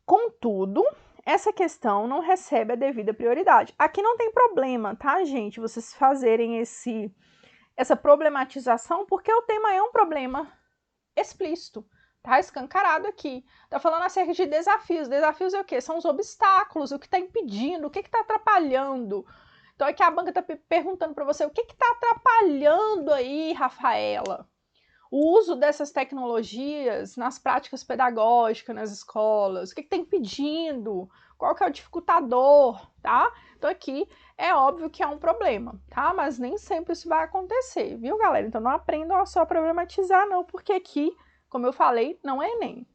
Contudo, essa questão não recebe a devida prioridade. Aqui não tem problema, tá, gente? Vocês fazerem essa problematização porque o tema é um problema explícito, tá escancarado aqui. Tá falando acerca de desafios. Desafios é o quê? São os obstáculos, o que está impedindo, o que está atrapalhando. Então aqui a banca está perguntando para você, o que está atrapalhando aí, Rafaela? O uso dessas tecnologias nas práticas pedagógicas, nas escolas, o que está impedindo? Qual que é o dificultador, tá? Então aqui é óbvio que é um problema, tá? Mas nem sempre isso vai acontecer, viu, galera? Então não aprendam a só problematizar, não, porque aqui, como eu falei, não é Enem.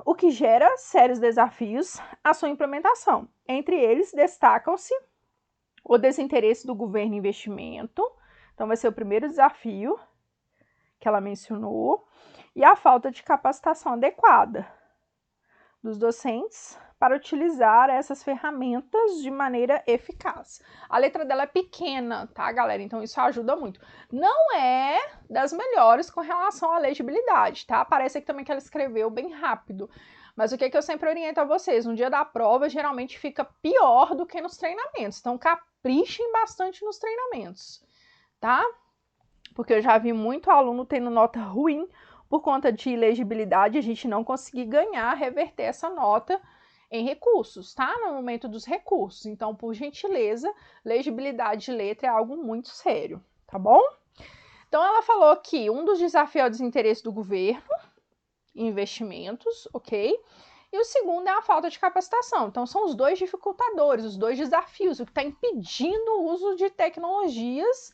O que gera sérios desafios à sua implementação. Entre eles, destacam-se o desinteresse do governo em investimento, então vai ser o primeiro desafio que ela mencionou, e a falta de capacitação adequada dos docentes para utilizar essas ferramentas de maneira eficaz. A letra dela é pequena, tá, galera? Então isso ajuda muito. Não é das melhores com relação à legibilidade, tá? Parece que também que ela escreveu bem rápido. Mas o que eu sempre oriento a vocês? No dia da prova, geralmente fica pior do que nos treinamentos. Então caprichem bastante nos treinamentos, tá? Porque eu já vi muito aluno tendo nota ruim por conta de ilegibilidade, a gente não conseguir ganhar, reverter essa nota em recursos, tá? No momento dos recursos. Então, por gentileza, legibilidade de letra é algo muito sério, tá bom? Então, ela falou que um dos desafios é o desinteresse do governo em investimentos, ok? E o segundo é a falta de capacitação. Então, são os dois dificultadores, os dois desafios, o que está impedindo o uso de tecnologias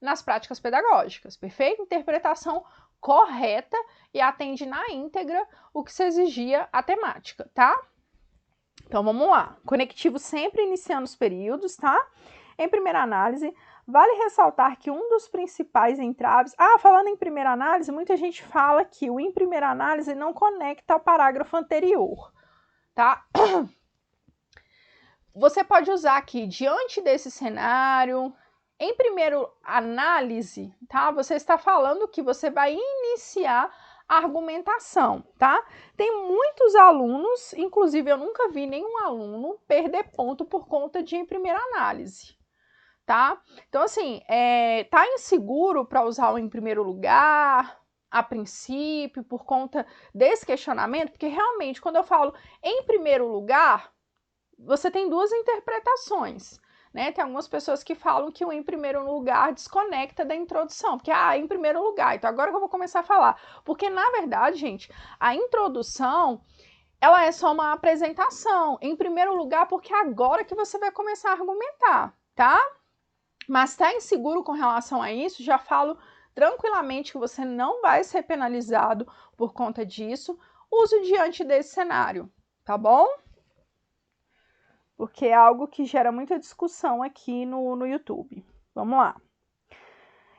nas práticas pedagógicas, perfeito? Interpretação correta e atende na íntegra o que se exigia a temática, tá? Então, vamos lá. Conectivo sempre iniciando os períodos, tá? Em primeira análise, vale ressaltar que um dos principais entraves... falando em primeira análise, muita gente fala que o em primeira análise não conecta ao parágrafo anterior, tá? Você pode usar aqui, diante desse cenário, em primeira análise, tá? Você está falando que você vai iniciar a argumentação, tá? Tem muitos alunos, inclusive eu nunca vi nenhum aluno perder ponto por conta de em primeira análise, tá? Então, assim, tá inseguro para usar o em primeiro lugar, a princípio, por conta desse questionamento, porque realmente, quando eu falo em primeiro lugar, você tem duas interpretações, né? Tem algumas pessoas que falam que o em primeiro lugar desconecta da introdução, porque, em primeiro lugar, então agora que eu vou começar a falar. Porque, na verdade, gente, a introdução, ela é só uma apresentação, em primeiro lugar, porque agora que você vai começar a argumentar, tá? Mas tá inseguro com relação a isso, já falo tranquilamente que você não vai ser penalizado por conta disso, use diante desse cenário, tá bom? Porque é algo que gera muita discussão aqui no YouTube. Vamos lá.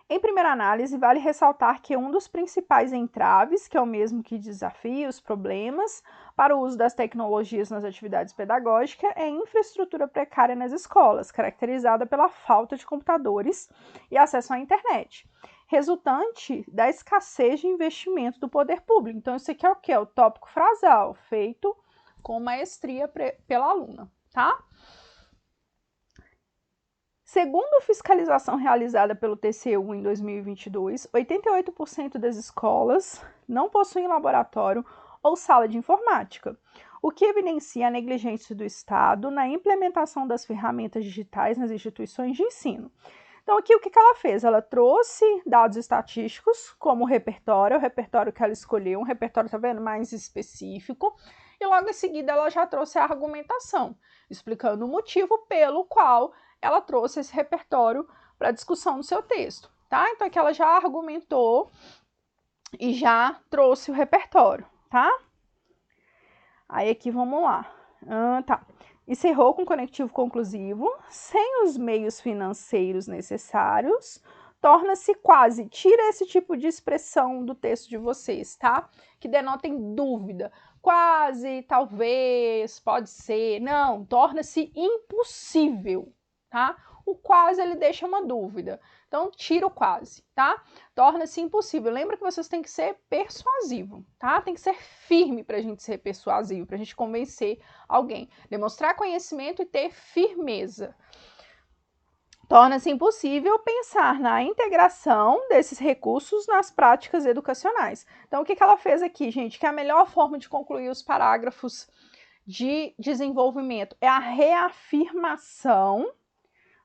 Em primeira análise, vale ressaltar que um dos principais entraves, que é o mesmo que desafios, problemas, para o uso das tecnologias nas atividades pedagógicas é a infraestrutura precária nas escolas, caracterizada pela falta de computadores e acesso à internet, resultante da escassez de investimento do poder público. Então, isso aqui é o quê? É o tópico frasal, feito com maestria pela aluna, tá? Segundo a fiscalização realizada pelo TCU em 2022, 88% das escolas não possuem laboratório ou sala de informática, o que evidencia a negligência do Estado na implementação das ferramentas digitais nas instituições de ensino. Então, aqui o que ela fez? Ela trouxe dados estatísticos, como o repertório que ela escolheu, um repertório, tá vendo, mais específico, e logo em seguida ela já trouxe a argumentação, explicando o motivo pelo qual ela trouxe esse repertório para discussão no seu texto, tá? Então, aqui ela já argumentou e já trouxe o repertório, tá? Aí, aqui, vamos lá. Tá. Encerrou com conectivo conclusivo, sem os meios financeiros necessários, torna-se quase, tira esse tipo de expressão do texto de vocês, tá? Que denotem dúvida. Quase, talvez, pode ser. Não, torna-se impossível, tá? O quase, ele deixa uma dúvida. Então, tira o quase, tá? Torna-se impossível. Lembra que vocês têm que ser persuasivo, tá? Tem que ser firme pra gente ser persuasivo, pra gente convencer alguém. Demonstrar conhecimento e ter firmeza. torna-se impossível pensar na integração desses recursos nas práticas educacionais. Então, o que ela fez aqui, gente? Que a melhor forma de concluir os parágrafos de desenvolvimento é a reafirmação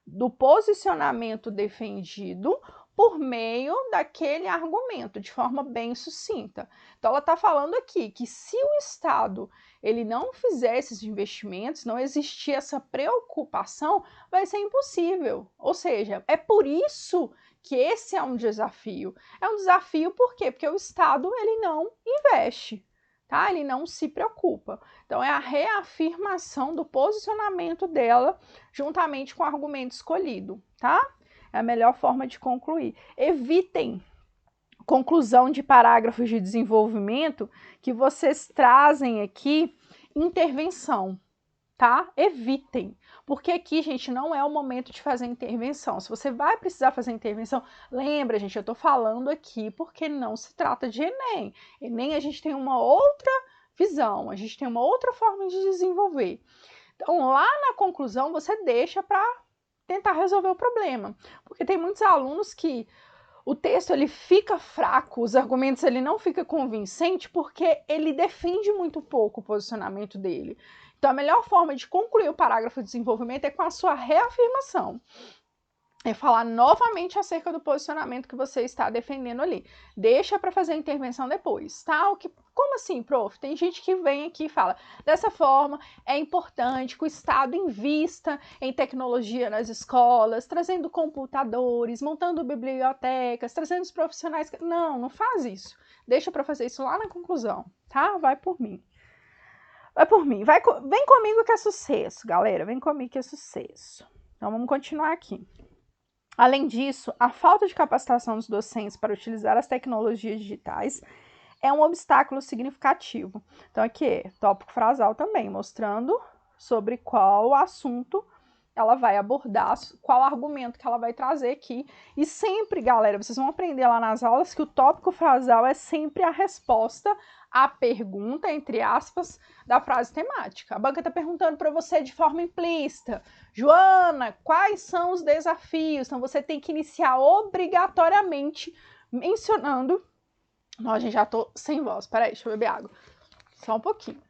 do posicionamento defendido por meio daquele argumento, de forma bem sucinta. Então, ela está falando aqui que se o Estado ele não fizer esses investimentos, não existir essa preocupação, vai ser impossível. Ou seja, é por isso que esse é um desafio. É um desafio por quê? Porque o Estado ele não investe. Tá? Ele não se preocupa. Então, é a reafirmação do posicionamento dela juntamente com o argumento escolhido, tá? É a melhor forma de concluir. Evitem conclusão de parágrafos de desenvolvimento que vocês trazem aqui intervenção, tá? Evitem, porque aqui, gente, não é o momento de fazer intervenção. Se você vai precisar fazer intervenção, lembra, gente, eu tô falando aqui porque não se trata de Enem. Enem a gente tem uma outra visão, a gente tem uma outra forma de desenvolver. Então, lá na conclusão, você deixa para tentar resolver o problema, porque tem muitos alunos que o texto ele fica fraco, os argumentos ele não fica convincente porque ele defende muito pouco o posicionamento dele. Então, a melhor forma de concluir o parágrafo de desenvolvimento é com a sua reafirmação. É falar novamente acerca do posicionamento que você está defendendo ali. Deixa para fazer a intervenção depois, tá? Como assim, prof? Tem gente que vem aqui e fala, dessa forma é importante que o Estado invista em tecnologia nas escolas, trazendo computadores, montando bibliotecas, trazendo os profissionais. Não faz isso. Deixa para fazer isso lá na conclusão, tá? Vai por mim. Vai por mim. Vem comigo que é sucesso, galera. Vem comigo que é sucesso. Então, vamos continuar aqui. Além disso, a falta de capacitação dos docentes para utilizar as tecnologias digitais é um obstáculo significativo. Então, aqui é tópico frasal também, mostrando sobre qual assunto ela vai abordar, qual argumento que ela vai trazer aqui. E sempre, galera, vocês vão aprender lá nas aulas que o tópico frasal é sempre a resposta à pergunta, entre aspas, da frase temática. A banca está perguntando para você de forma implícita, Joana, quais são os desafios? Então, você tem que iniciar obrigatoriamente mencionando... Nossa, gente, já tô sem voz. Peraí, deixa eu beber água. Só um pouquinho.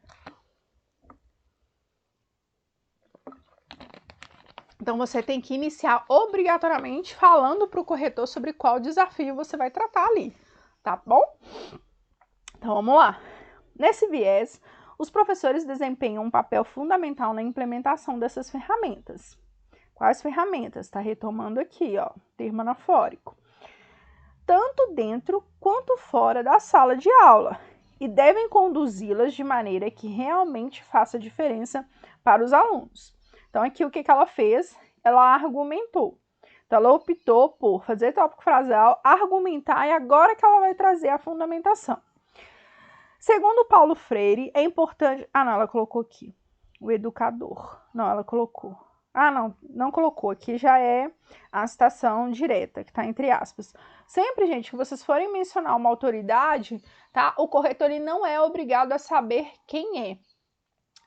Então, você tem que iniciar obrigatoriamente falando para o corretor sobre qual desafio você vai tratar ali, tá bom? Então, vamos lá. Nesse viés, os professores desempenham um papel fundamental na implementação dessas ferramentas. Quais ferramentas? Está retomando aqui, ó, termo anafórico. Tanto dentro quanto fora da sala de aula, e devem conduzi-las de maneira que realmente faça diferença para os alunos. Então, aqui o que ela fez? Ela argumentou. Então, ela optou por fazer tópico frasal, argumentar, e agora que ela vai trazer a fundamentação. Segundo Paulo Freire, é importante... Ah, não, ela colocou aqui. O educador. Não, ela colocou. Ah, não colocou. Aqui já é a citação direta, que está entre aspas. Sempre, gente, que vocês forem mencionar uma autoridade, tá? O corretor ele não é obrigado a saber quem é.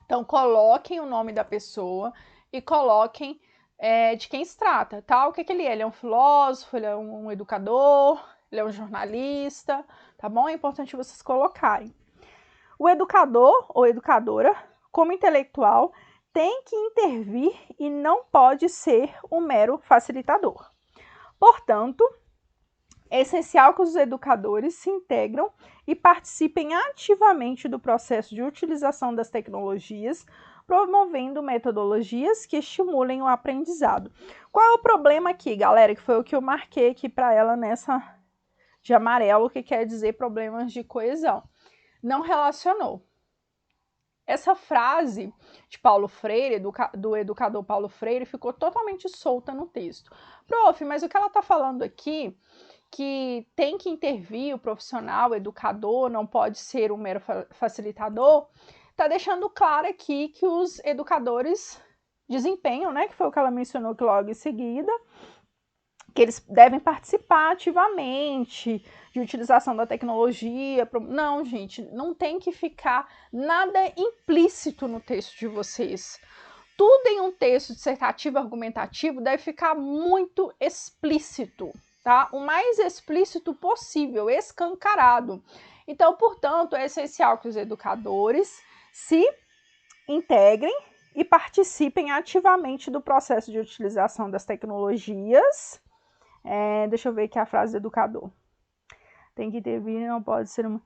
Então, coloquem o nome da pessoa e coloquem de quem se trata, tá? O que ele é? Ele é um filósofo, ele é um educador, ele é um jornalista, tá bom? É importante vocês colocarem. O educador ou educadora, como intelectual, tem que intervir e não pode ser um mero facilitador. Portanto, é essencial que os educadores se integram e participem ativamente do processo de utilização das tecnologias, promovendo metodologias que estimulem o aprendizado. Qual é o problema aqui, galera? Que foi o que eu marquei aqui para ela nessa de amarelo, que quer dizer problemas de coesão. Não relacionou. Essa frase de Paulo Freire, do educador Paulo Freire, ficou totalmente solta no texto. Prof, mas o que ela está falando aqui, que tem que intervir o profissional, o educador, não pode ser um mero facilitador, está deixando claro aqui que os educadores desempenham, né, que foi o que ela mencionou que logo em seguida, que eles devem participar ativamente de utilização da tecnologia. Não, gente, não tem que ficar nada implícito no texto de vocês. tudo em um texto dissertativo argumentativo deve ficar muito explícito, tá? O mais explícito possível, escancarado. Então, portanto, é essencial que os educadores se integrem e participem ativamente do processo de utilização das tecnologias. Deixa eu ver aqui a frase do educador. Tem que intervir, não pode ser uma...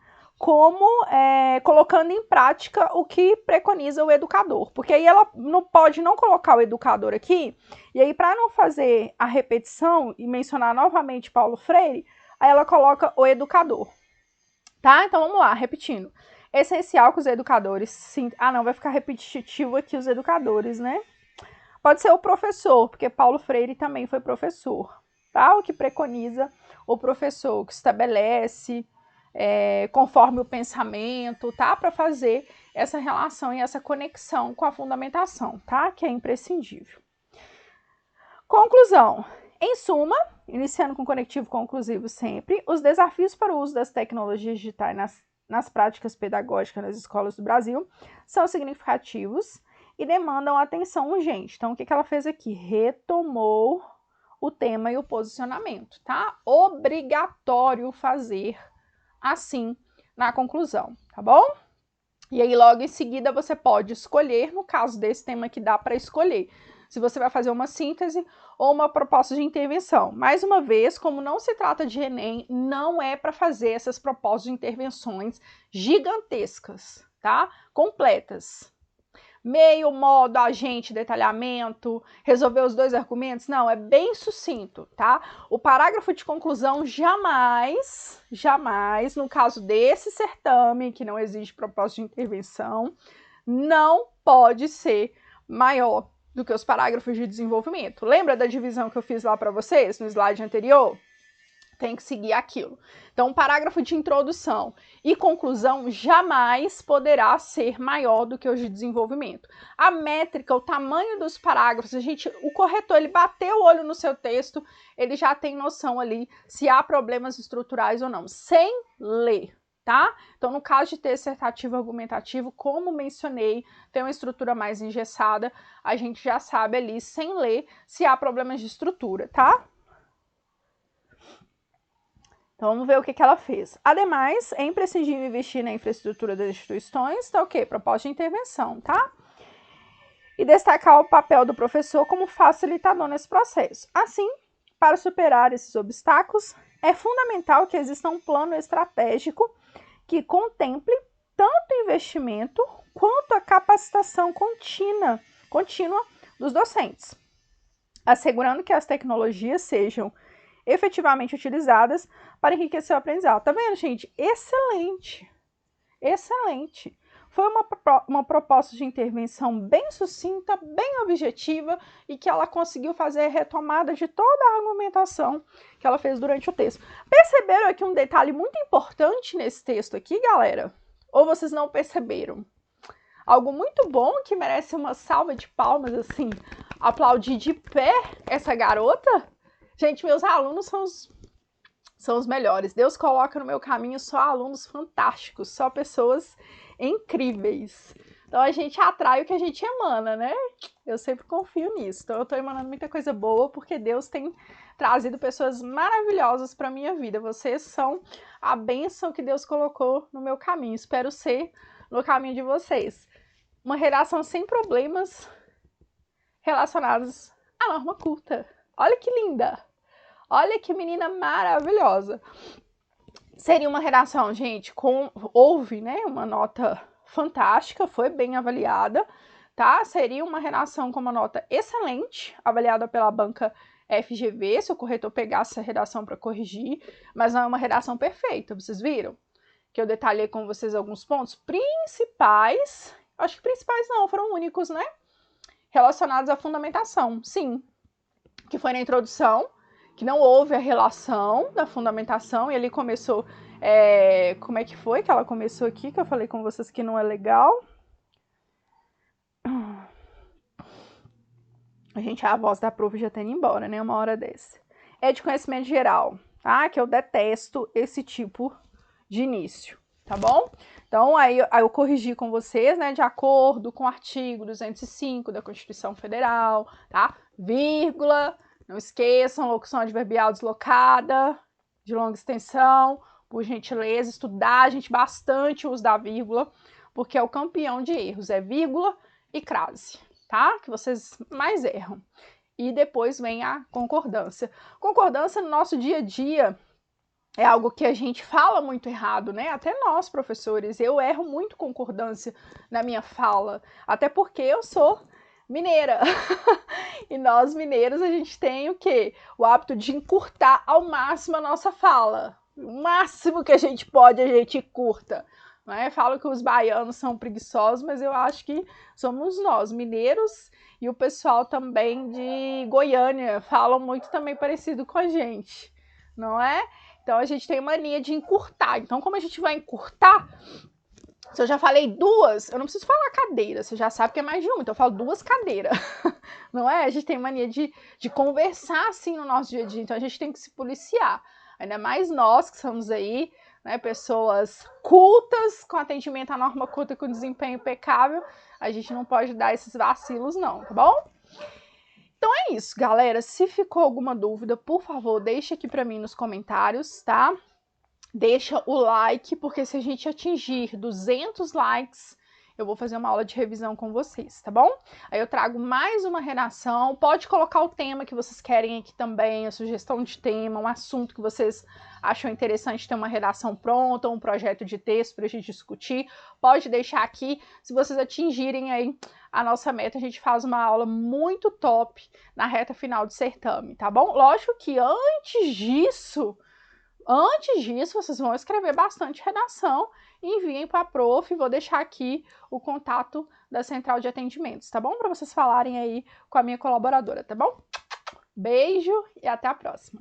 colocando em prática o que preconiza o educador. Porque aí ela não pode não colocar o educador aqui, e aí para não fazer a repetição e mencionar novamente Paulo Freire, aí ela coloca o educador. Tá? Então vamos lá, repetindo. É essencial que os educadores... não, vai ficar repetitivo aqui os educadores, né? Pode ser o professor, porque Paulo Freire também foi professor. Tá? O que preconiza o professor, que estabelece... conforme o pensamento, tá? Para fazer essa relação e essa conexão com a fundamentação, tá? Que é imprescindível. Conclusão. Em suma, iniciando com conectivo conclusivo sempre, os desafios para o uso das tecnologias digitais nas práticas pedagógicas nas escolas do Brasil são significativos e demandam atenção urgente. Então, o que ela fez aqui? Retomou o tema e o posicionamento, tá? Obrigatório fazer assim na conclusão, tá bom? E aí logo em seguida você pode escolher, no caso desse tema que dá para escolher, se você vai fazer uma síntese ou uma proposta de intervenção. Mais uma vez, como não se trata de Enem, não é para fazer essas propostas de intervenções gigantescas, tá? Completas. Meio, modo, agente, detalhamento, resolver os dois argumentos, não, é bem sucinto, tá? O parágrafo de conclusão jamais, no caso desse certame, que não exige proposta de intervenção, não pode ser maior do que os parágrafos de desenvolvimento. Lembra da divisão que eu fiz lá para vocês no slide anterior? Tem que seguir aquilo. Então, o parágrafo de introdução e conclusão jamais poderá ser maior do que o de desenvolvimento. A métrica, o tamanho dos parágrafos, o corretor, ele bateu o olho no seu texto, ele já tem noção ali se há problemas estruturais ou não, sem ler, tá? Então, no caso de texto dissertativo argumentativo, como mencionei, tem uma estrutura mais engessada, a gente já sabe ali, sem ler, se há problemas de estrutura, tá? Então, vamos ver o que ela fez. Ademais, é imprescindível investir na infraestrutura das instituições, tá ok? Proposta de intervenção, tá? E destacar o papel do professor como facilitador nesse processo. Assim, para superar esses obstáculos, é fundamental que exista um plano estratégico que contemple tanto o investimento quanto a capacitação contínua dos docentes, assegurando que as tecnologias sejam efetivamente utilizadas para enriquecer o aprendizado. Tá vendo, gente? Excelente! Excelente! Foi uma proposta de intervenção bem sucinta, bem objetiva e que ela conseguiu fazer a retomada de toda a argumentação que ela fez durante o texto. Perceberam aqui um detalhe muito importante nesse texto aqui, galera? Ou vocês não perceberam? Algo muito bom que merece uma salva de palmas, assim, aplaudir de pé essa garota. Gente, meus alunos são os melhores. Deus coloca no meu caminho só alunos fantásticos, só pessoas incríveis. Então a gente atrai o que a gente emana, né? Eu sempre confio nisso. Então eu tô emanando muita coisa boa porque Deus tem trazido pessoas maravilhosas para minha vida. Vocês são a bênção que Deus colocou no meu caminho. Espero ser no caminho de vocês. Uma redação sem problemas relacionados à norma culta. Olha que linda! Olha que menina maravilhosa! Seria uma redação, gente, houve, né, uma nota fantástica, foi bem avaliada, tá? Seria uma redação com uma nota excelente, avaliada pela banca FGV, se o corretor pegasse essa redação para corrigir, mas não é uma redação perfeita, vocês viram? Que eu detalhei com vocês alguns pontos principais, acho que principais não, foram únicos, né? Relacionados à fundamentação, sim, que foi na introdução, que não houve a relação da fundamentação, e ali começou, como é que foi que ela começou aqui, que eu falei com vocês que não é legal. A voz da prof já tá indo embora, né, uma hora dessa. É de conhecimento geral, tá? Que eu detesto esse tipo de início, tá bom? Então, aí eu corrigi com vocês, né, de acordo com o artigo 205 da Constituição Federal, tá? Vírgula, não esqueçam, locução adverbial deslocada, de longa extensão, por gentileza, estudar, gente, bastante o uso da vírgula, porque é o campeão de erros, é vírgula e crase, tá? Que vocês mais erram. E depois vem a concordância. Concordância no nosso dia a dia é algo que a gente fala muito errado, né? Até nós, professores, eu erro muito concordância na minha fala, até porque eu sou mineira. E nós, mineiros, a gente tem o quê? O hábito de encurtar ao máximo a nossa fala. O máximo que a gente pode, a gente curta. Né? Falo que os baianos são preguiçosos, mas eu acho que somos nós, mineiros, e o pessoal também de Goiânia falam muito também parecido com a gente, não é? Então, a gente tem mania de encurtar. Então, como a gente vai encurtar, se eu já falei duas, eu não preciso falar cadeira, você já sabe que é mais de uma, então eu falo duas cadeiras, não é? A gente tem mania de conversar assim no nosso dia a dia, então a gente tem que se policiar. Ainda mais nós que somos aí, né, pessoas cultas, com atendimento à norma culta e com desempenho impecável, a gente não pode dar esses vacilos não, tá bom? Então é isso, galera. Se ficou alguma dúvida, por favor, deixa aqui para mim nos comentários, tá? Deixa o like, porque se a gente atingir 200 likes, eu vou fazer uma aula de revisão com vocês, tá bom? Aí eu trago mais uma redação, pode colocar o tema que vocês querem aqui também, a sugestão de tema, um assunto que vocês acham interessante ter uma redação pronta, um projeto de texto pra gente discutir, pode deixar aqui. Se vocês atingirem aí a nossa meta, a gente faz uma aula muito top na reta final do certame, tá bom? Lógico que antes disso, vocês vão escrever bastante redação e enviem para a prof. Vou deixar aqui o contato da central de atendimentos, tá bom? Para vocês falarem aí com a minha colaboradora, tá bom? Beijo e até a próxima!